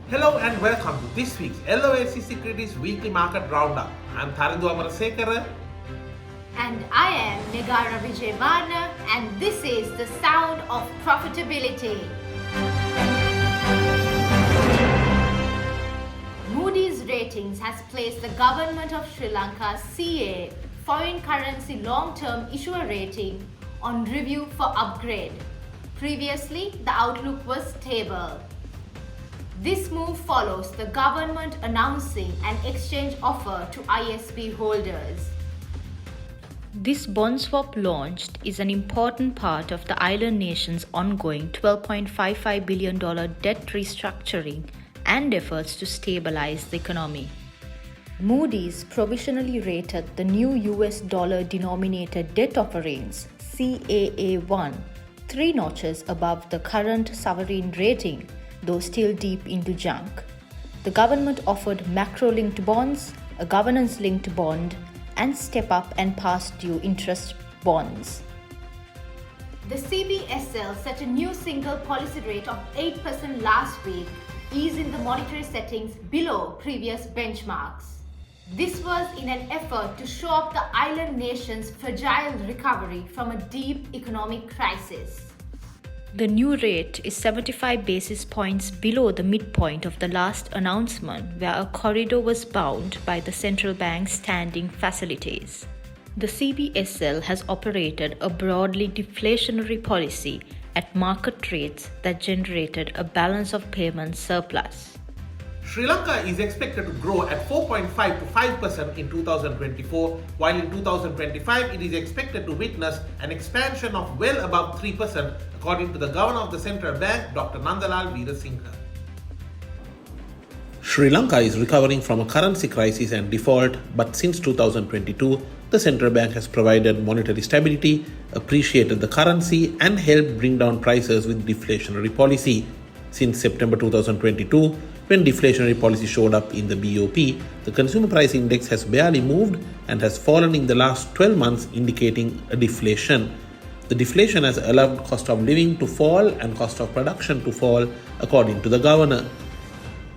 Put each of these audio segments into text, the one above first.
Hello and welcome to this week's LOLC Securities Weekly Market Roundup. I'm Tharindu Amarasekara. And I am Nigara Vijayvarna, and this is the sound of profitability. Moody's Ratings has placed the government of Sri Lanka CA foreign currency long-term issuer rating on review for upgrade. Previously, the outlook was stable. This move follows the government announcing an exchange offer to ISB holders. This bond swap launched is an important part of the island nation's ongoing $12.55 billion debt restructuring and efforts to stabilize the economy. Moody's provisionally rated the new US dollar denominated debt offerings CAA1 3 notches above the current sovereign rating, though still deep into junk. The government offered macro-linked bonds, a governance-linked bond, and step-up and past-due interest bonds. The CBSL set a new single policy rate of 8% last week, easing the monetary settings below previous benchmarks. This was in an effort to shore up the island nation's fragile recovery from a deep economic crisis. The new rate is 75 basis points below the midpoint of the last announcement, where a corridor was bound by the central bank's standing facilities. The CBSL has operated a broadly deflationary policy at market rates that generated a balance of payments surplus. Sri Lanka is expected to grow at 4.5 to 5% in 2024, while in 2025 it is expected to witness an expansion of well above 3%, according to the Governor of the Central Bank, Dr. Nandalal Veerasinghe. Sri Lanka is recovering from a currency crisis and default, but since 2022, the central bank has provided monetary stability, appreciated the currency, and helped bring down prices with deflationary policy. Since September 2022, when deflationary policy showed up in the BOP, the consumer price index has barely moved and has fallen in the last 12 months, indicating a deflation. The deflation has allowed cost of living to fall and cost of production to fall, according to the governor.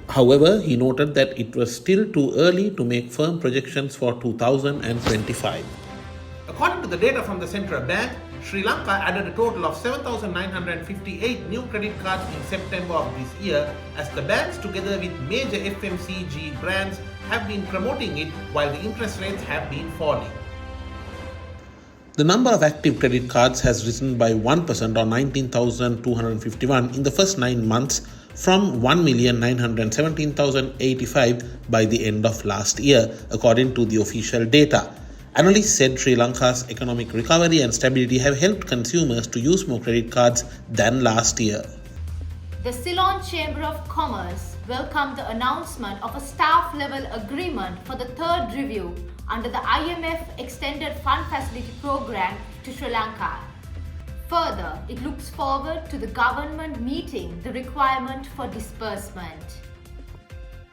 However, he noted that it was still too early to make firm projections for 2025. According to the data from the central bank, Sri Lanka added a total of 7,958 new credit cards in September of this year, as the banks together with major FMCG brands have been promoting it while the interest rates have been falling. The number of active credit cards has risen by 1% or 19,251 in the first 9 months from 1,917,085 by the end of last year, according to the official data. Analysts said Sri Lanka's economic recovery and stability have helped consumers to use more credit cards than last year. The Ceylon Chamber of Commerce welcomed the announcement of a staff-level agreement for the third review under the IMF Extended Fund Facility Program to Sri Lanka. Further, it looks forward to the government meeting the requirement for disbursement.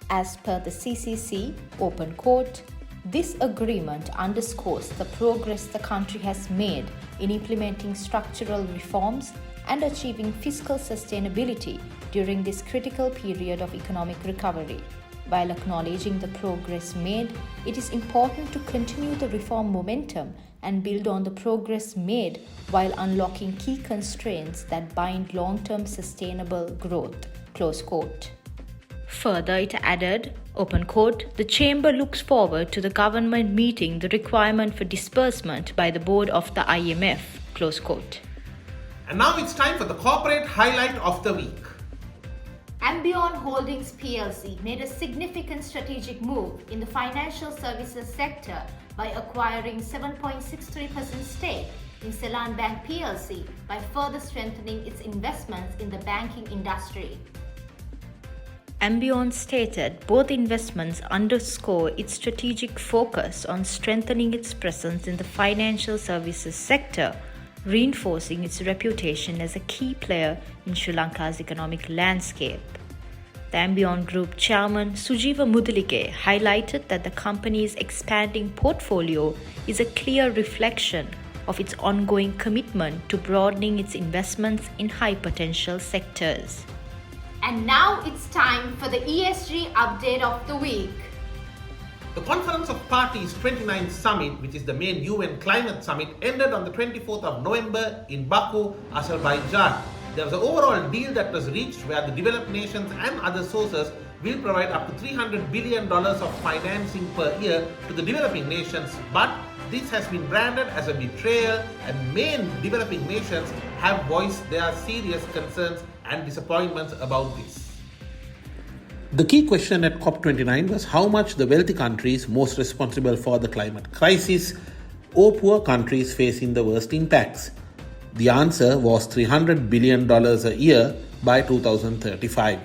As per the CCC, open quote, this agreement underscores the progress the country has made in implementing structural reforms and achieving fiscal sustainability during this critical period of economic recovery. While acknowledging the progress made, it is important to continue the reform momentum and build on the progress made while unlocking key constraints that bind long-term sustainable growth. Close quote. Further, it added, open quote, the Chamber looks forward to the government meeting the requirement for disbursement by the board of the IMF, close quote. And now it's time for the corporate highlight of the week. Ambeon Holdings plc made a significant strategic move in the financial services sector by acquiring 7.63% stake in Seylan Bank plc by further strengthening its investments in the banking industry. Ambeon stated both investments underscore its strategic focus on strengthening its presence in the financial services sector, reinforcing its reputation as a key player in Sri Lanka's economic landscape. The Ambeon Group chairman Sujiva Mudalike highlighted that the company's expanding portfolio is a clear reflection of its ongoing commitment to broadening its investments in high potential sectors. And now it's time for for the ESG update of the week. The Conference of Parties 29th Summit, which is the main UN climate summit, ended on the 24th of November in Baku, Azerbaijan. There was an overall deal that was reached where the developed nations and other sources will provide up to $300 billion of financing per year to the developing nations, but this has been branded as a betrayal, and main developing nations have voiced their serious concerns and disappointments about this. The key question at COP29 was how much the wealthy countries most responsible for the climate crisis or poor countries facing the worst impacts. The answer was $300 billion a year by 2035.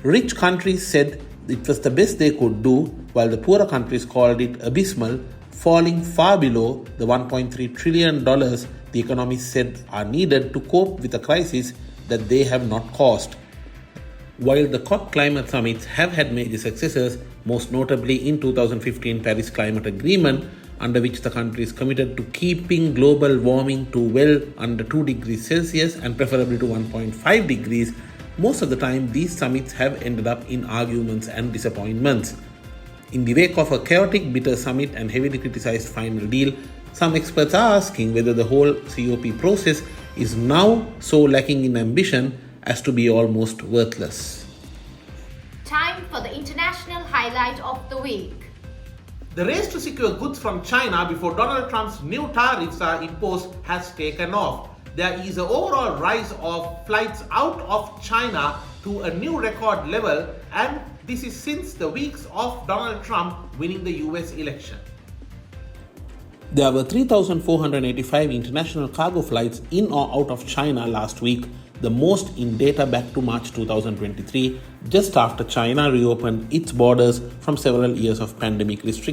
Rich countries said it was the best they could do, while the poorer countries called it abysmal, falling far below the $1.3 trillion the economists said are needed to cope with a crisis that they have not caused. While the COP climate summits have had major successes, most notably in 2015 Paris Climate Agreement, under which the countries committed to keeping global warming to well under 2 degrees Celsius and preferably to 1.5 degrees, most of the time these summits have ended up in arguments and disappointments. In the wake of a chaotic, bitter summit and heavily criticized final deal, some experts are asking whether the whole COP process is now so lacking in ambition as to be almost worthless. Time for the international highlight of the week. The race to secure goods from China before Donald Trump's new tariffs are imposed has taken off. There is an overall rise of flights out of China to a new record level, and this is since the weeks of Donald Trump winning the US election. There were 3,485 international cargo flights in or out of China last week, the most in data back to March 2023, just after China reopened its borders from several years of pandemic restrictions.